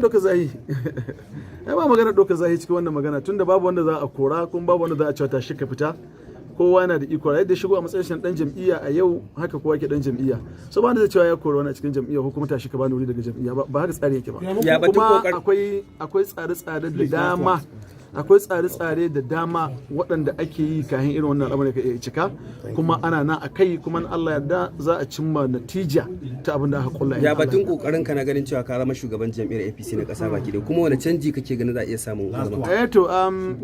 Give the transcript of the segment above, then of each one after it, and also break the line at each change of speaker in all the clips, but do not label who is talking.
doka zahi ai ba magana doka zahi cikin wannan magana tunda babu wanda za a kora kuma babu wanda za a cewa tashi ka fita. Kowa yana da iko yadda shigo a matsayin dan jam'iyya a yau haka kowa ke dan jam'iyya so ba da zai cewa ya kora wani a cikin jam'iyya ko kuma tashi ka bani wuri daga jam'iyya ba haka tsari yake ba. Kuma akwai tsare-tsare da dama da dama waɗanda ake yi kayan irin wannan al'amari ka iya cika kuma ana nan a kai kuma Allah yarda za a cimma natija ta abin da aka kulla.
Ya batun kokarin ka na ganin cewa ka zama shugaban jam'iyyar APC na kasa baki da kuma wani canji kake ganin za a iya samun zama?
To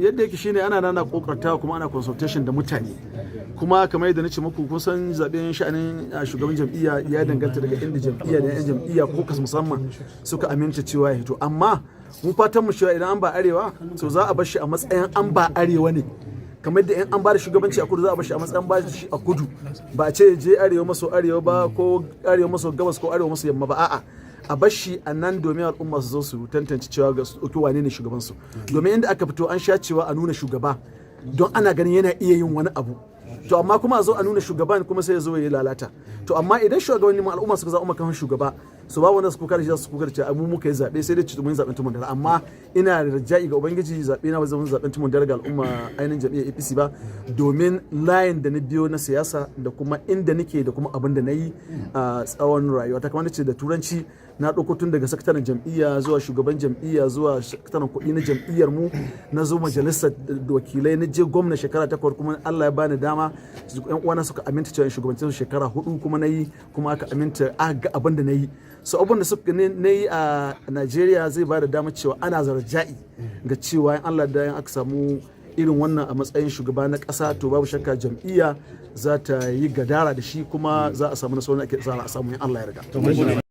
yadda yake shine ana nana kokarta kuma ana consultation da mutane kuma kamar yadda nace muku kun san zaben sha'anin shugaban jam'iyya ya danganta daga inda jam'iyya da yan jam'iyya ko kas musamman suka aminta cewa ya hito amma mun fatan mu cewa idan an ba arewa so za a bar shi a matsayin an ba arewa ne kamar da an ba da shugabanci a kudu za a bar shi a matsayin ba shi a kudu ba a ce je arewa maso arewa ba ko arewa maso gabas ko arewa maso yamma ba a'a a bar shi a nan domin al'umma su zo su tantance cewa ga su wane ne shugaban su domin inda aka fito an sha cewa a nuna shugaba don ana ganin yana iya yin wani abu to amma kuma a zo a nuna shugaban kuma sai ya zo ya lalata to amma idan shugabannin al'umma suka zaɓa maka shugaba su ba wanda su kuka da shi su kuka da cewa mu muka yi zaɓe sai dai ci mun zaɓen tumun dare amma ina da raja'i ga ubangiji zaɓe na zama zaɓen tumun dare ga al'umma ainihin jam'iyyar APC ba domin layin da na biyo na siyasa da kuma inda nake da kuma abin da na yi a tsawon rayuwa ta kamar ce da turanci na ɗauko tun daga sakataren jam'iyya zuwa shugaban jam'iyya zuwa sakataren kuɗi na jam'iyyar mu na zo majalisar wakilai na je gwamna shekara 8 kuma Allah ya bani dama yan uwana suka aminta cewa shugabancin shekara 4 kuma na yi kuma aka aminta ga abin da na yi so abin da suka na yi a Najeriya zai ba da dama cewa ana zarja'i ga cewa in Allah da aka samu irin wannan a matsayin shugaba na ƙasa to babu shakka jam'iyya za ta yi gadara da shi kuma za a samu nasarar da ake tsara a samu in Allah ya riga.